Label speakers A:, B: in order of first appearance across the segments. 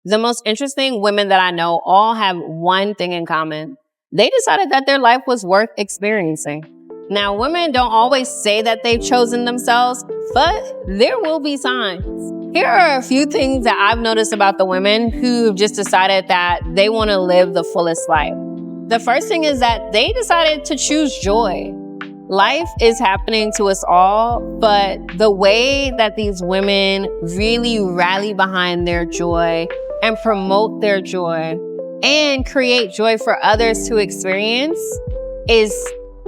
A: The most interesting women that I know all have one thing in common. They decided that their life was worth experiencing. Now, women don't always say that they've chosen themselves, but there will be signs. Here are a few things that I've noticed about the women who've just decided that they want to live the fullest life. The first thing is that they decided to choose joy. Life is happening to us all, but the way that these women really rally behind their joy and promote their joy and create joy for others to experience is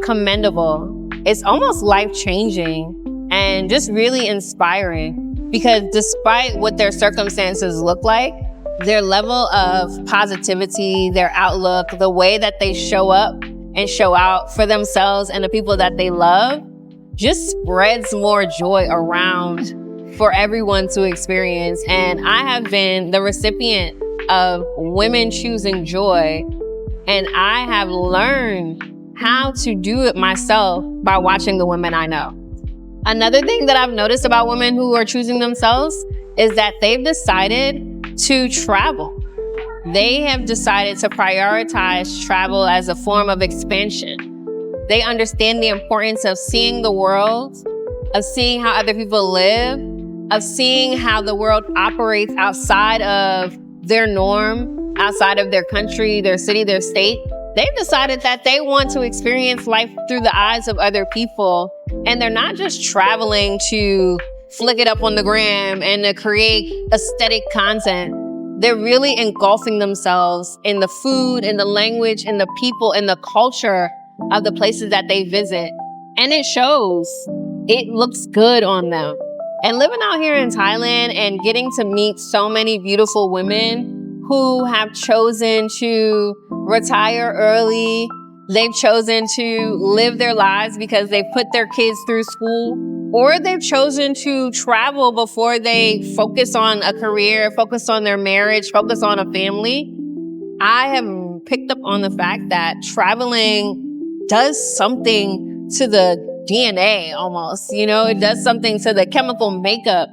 A: commendable. It's almost life-changing and just really inspiring, because despite what their circumstances look like, their level of positivity, their outlook, the way that they show up and show out for themselves and the people that they love just spreads more joy around for everyone to experience. And I have been the recipient of women choosing joy, and I have learned how to do it myself by watching the women I know. Another thing that I've noticed about women who are choosing themselves is that they've decided to travel. They have decided to prioritize travel as a form of expansion. They understand the importance of seeing the world, of seeing how other people live, of seeing how the world operates outside of their norm, outside of their country, their city, their state. They've decided that they want to experience life through the eyes of other people. And they're not just traveling to flick it up on the gram and to create aesthetic content. They're really engulfing themselves in the food, in the language, in the people, in the culture of the places that they visit. And it shows. It looks good on them. And living out here in Thailand and getting to meet so many beautiful women who have chosen to retire early, they've chosen to live their lives because they put their kids through school, or they've chosen to travel before they focus on a career, focus on their marriage, focus on a family. I have picked up on the fact that traveling does something to the DNA almost, it does something to the chemical makeup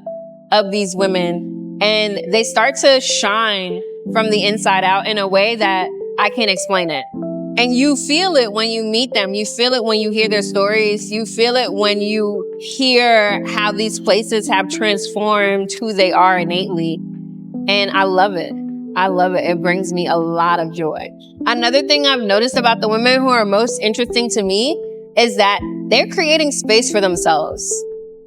A: of these women, and they start to shine from the inside out in a way that I can't explain it. And you feel it when you meet them. You feel it when you hear their stories. You feel it when you hear how these places have transformed who they are innately. And I love it. I love it. It brings me a lot of joy. Another thing I've noticed about the women who are most interesting to me is that they're creating space for themselves.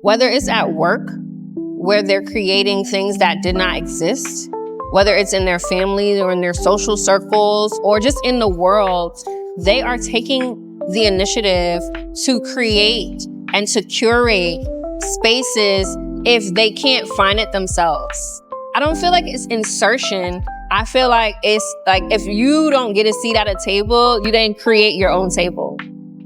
A: Whether it's at work, where they're creating things that did not exist, whether it's in their families or in their social circles or just in the world, they are taking the initiative to create and to curate spaces if they can't find it themselves. I don't feel like it's insertion. I feel like it's like if you don't get a seat at a table, you didn't create your own table.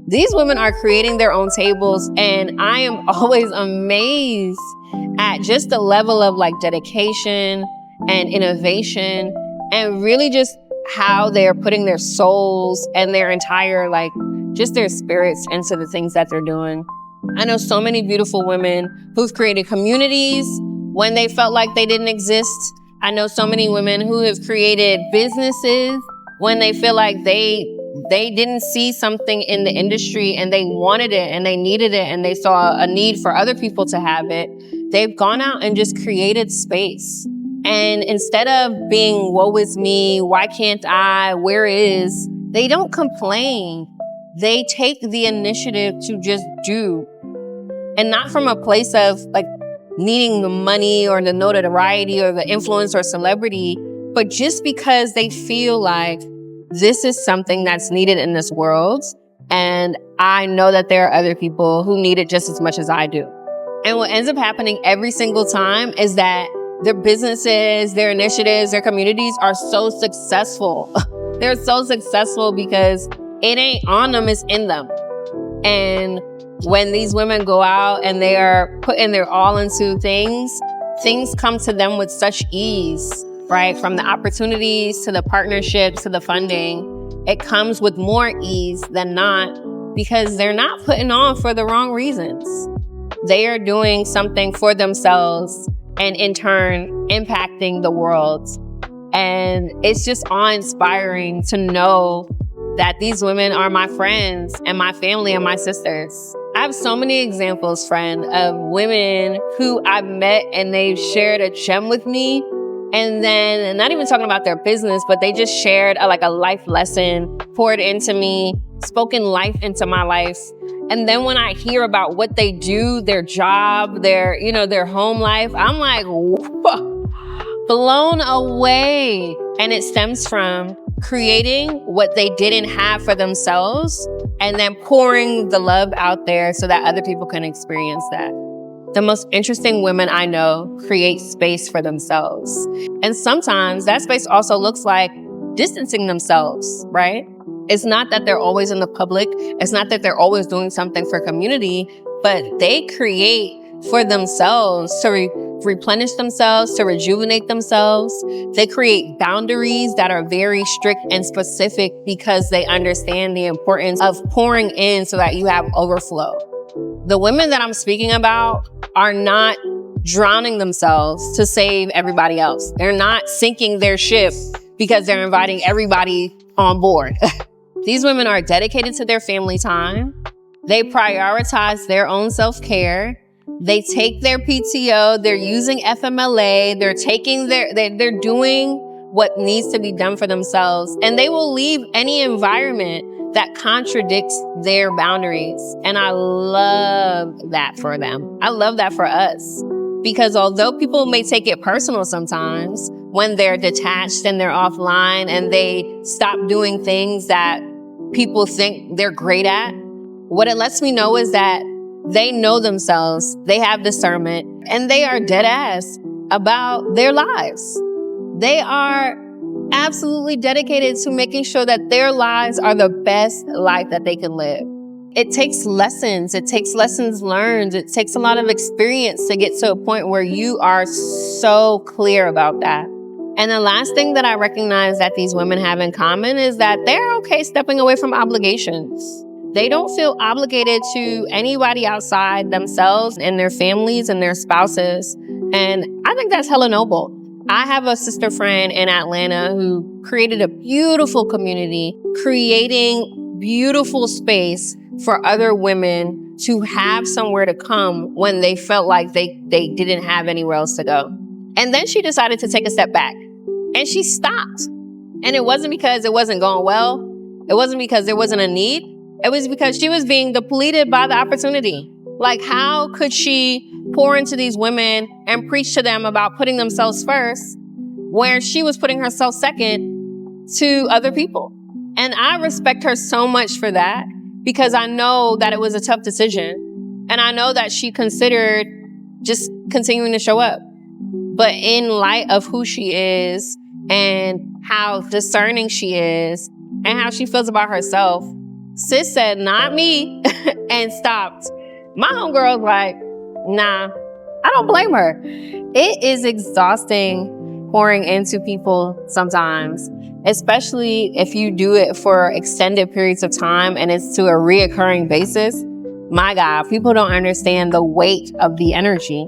A: These women are creating their own tables, and I am always amazed at just the level of dedication and innovation, and really just how they're putting their souls and their entire, just their spirits into the things that they're doing. I know so many beautiful women who've created communities when they felt like they didn't exist. I know so many women who have created businesses when they feel like they didn't see something in the industry and they wanted it and they needed it and they saw a need for other people to have it. They've gone out and just created space. And instead of being, woe is me, why can't I, where is, they don't complain. They take the initiative to just do. And not from a place of needing the money or the notoriety or the influence or celebrity, but just because they feel like this is something that's needed in this world. And I know that there are other people who need it just as much as I do. And what ends up happening every single time is that their businesses, their initiatives, their communities are so successful. They're so successful because it ain't on them, it's in them. And when these women go out and they are putting their all into things come to them with such ease, right? From the opportunities to the partnerships to the funding, it comes with more ease than not, because they're not putting on for the wrong reasons. They are doing something for themselves and in turn impacting the world. And it's just awe-inspiring to know that these women are my friends and my family and my sisters. I have so many examples, friend, of women who I've met and they've shared a gem with me. And then, not even talking about their business, but they just shared a life lesson, poured into me, spoken life into my life. And then when I hear about what they do, their job, their home life, I'm like, whoa, blown away. And it stems from creating what they didn't have for themselves and then pouring the love out there so that other people can experience that. The most interesting women I know create space for themselves. And sometimes that space also looks like distancing themselves, right? It's not that they're always in the public. It's not that they're always doing something for community, but they create for themselves to replenish themselves, to rejuvenate themselves. They create boundaries that are very strict and specific because they understand the importance of pouring in so that you have overflow. The women that I'm speaking about are not drowning themselves to save everybody else. They're not sinking their ship because they're inviting everybody on board. These women are dedicated to their family time. They prioritize their own self-care. They take their PTO. They're using FMLA. They're doing what needs to be done for themselves. And they will leave any environment that contradicts their boundaries. And I love that for them. I love that for us. Because although people may take it personal sometimes when they're detached and they're offline and they stop doing things that people think they're great at, what it lets me know is that they know themselves, they have discernment, and they are dead ass about their lives. They are absolutely dedicated to making sure that their lives are the best life that they can live. It takes lessons. It takes lessons learned. It takes a lot of experience to get to a point where you are so clear about that. And the last thing that I recognize that these women have in common is that they're okay stepping away from obligations. They don't feel obligated to anybody outside themselves and their families and their spouses. And I think that's hella noble. I have a sister friend in Atlanta who created a beautiful community, creating beautiful space for other women to have somewhere to come when they felt like they didn't have anywhere else to go. And then she decided to take a step back and she stopped. And it wasn't because it wasn't going well. It wasn't because there wasn't a need. It was because she was being depleted by the opportunity. Like, how could she pour into these women and preach to them about putting themselves first, where she was putting herself second to other people? And I respect her so much for that, because I know that it was a tough decision. And I know that she considered just continuing to show up. But in light of who she is and how discerning she is and how she feels about herself, sis said, not me, and stopped. My homegirl's like, nah, I don't blame her. It is exhausting pouring into people sometimes, especially if you do it for extended periods of time and it's to a reoccurring basis. My God, people don't understand the weight of the energy.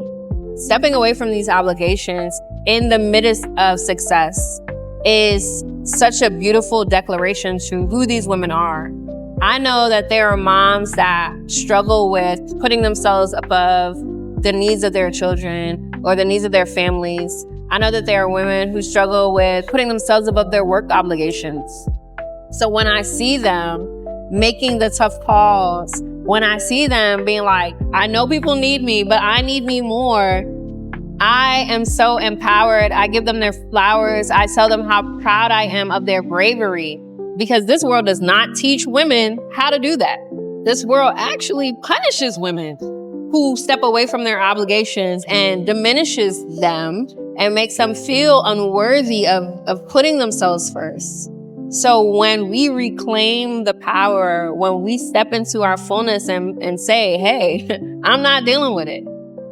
A: Stepping away from these obligations in the midst of success is such a beautiful declaration to who these women are. I know that there are moms that struggle with putting themselves above the needs of their children or the needs of their families. I know that there are women who struggle with putting themselves above their work obligations. So when I see them making the tough calls, when I see them being like, I know people need me, but I need me more, I am so empowered. I give them their flowers. I tell them how proud I am of their bravery. Because this world does not teach women how to do that. This world actually punishes women who step away from their obligations and diminishes them and makes them feel unworthy of putting themselves first. So when we reclaim the power, when we step into our fullness and say, hey, I'm not dealing with it.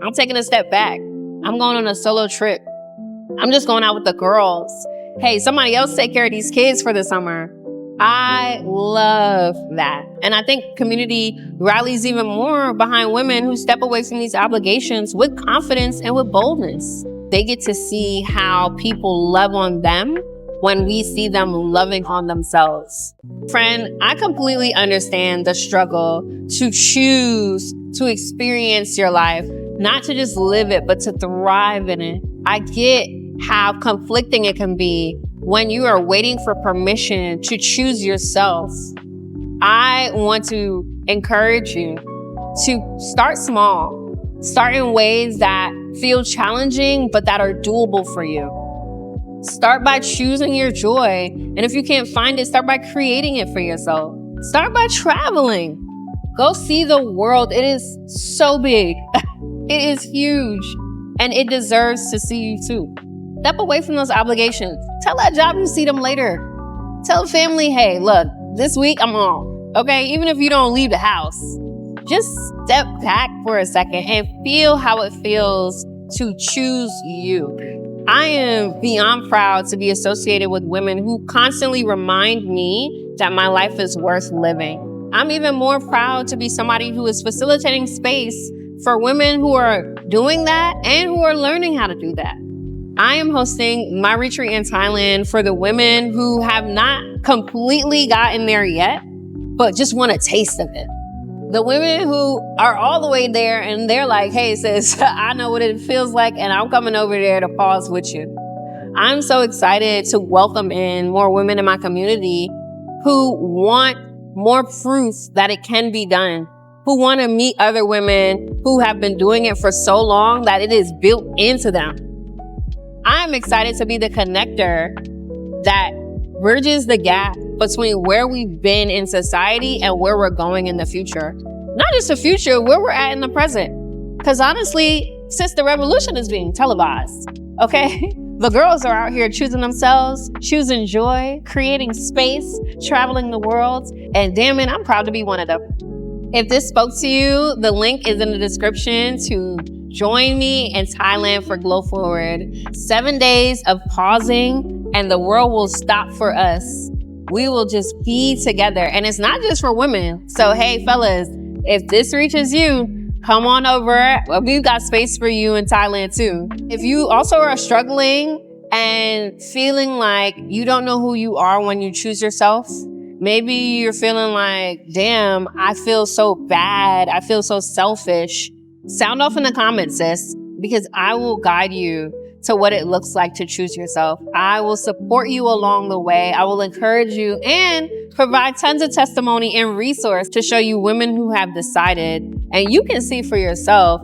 A: I'm taking a step back. I'm going on a solo trip. I'm just going out with the girls. Hey, somebody else take care of these kids for the summer. I love that. And I think community rallies even more behind women who step away from these obligations with confidence and with boldness. They get to see how people love on them when we see them loving on themselves. Friend, I completely understand the struggle to choose to experience your life, not to just live it, but to thrive in it. I get how conflicting it can be when you are waiting for permission to choose yourself. I want to encourage you to start small. Start in ways that feel challenging, but that are doable for you. Start by choosing your joy. And if you can't find it, start by creating it for yourself. Start by traveling. Go see the world. It is so big. It is huge. And it deserves to see you too. Step away from those obligations. Tell that job you see them later. Tell the family, hey, look, this week I'm off. Okay? Even if you don't leave the house, just step back for a second and feel how it feels to choose you. I am beyond proud to be associated with women who constantly remind me that my life is worth living. I'm even more proud to be somebody who is facilitating space for women who are doing that and who are learning how to do that. I am hosting my retreat in Thailand for the women who have not completely gotten there yet, but just want a taste of it. The women who are all the way there and they're like, hey, sis, I know what it feels like and I'm coming over there to pause with you. I'm so excited to welcome in more women in my community who want more proof that it can be done, who want to meet other women who have been doing it for so long that it is built into them. I'm excited to be the connector that bridges the gap between where we've been in society and where we're going in the future. Not just the future, where we're at in the present. Because honestly, since the revolution is being televised, okay? The girls are out here choosing themselves, choosing joy, creating space, traveling the world, and damn it, I'm proud to be one of them. If this spoke to you, the link is in the description to join me in Thailand for Glow Forward. 7 days of pausing and the world will stop for us. We will just be together. And it's not just for women. So, hey, fellas, if this reaches you, come on over. We've got space for you in Thailand too. If you also are struggling and feeling like you don't know who you are when you choose yourself, maybe you're feeling like, damn, I feel so bad. I feel so selfish. Sound off in the comments, sis, because I will guide you to what it looks like to choose yourself. I will support you along the way. I will encourage you and provide tons of testimony and resource to show you women who have decided, and you can see for yourself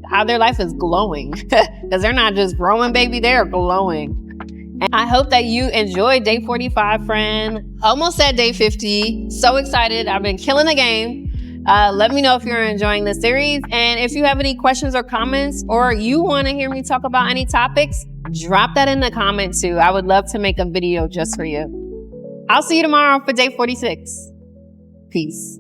A: how their life is glowing because they're not just growing, baby, they're glowing. And I hope that you enjoyed day 45, friend. Almost at day 50. So excited. I've been killing the game. Let me know if you're enjoying the series. And if you have any questions or comments, or you want to hear me talk about any topics, drop that in the comments too. I would love to make a video just for you. I'll see you tomorrow for day 46. Peace.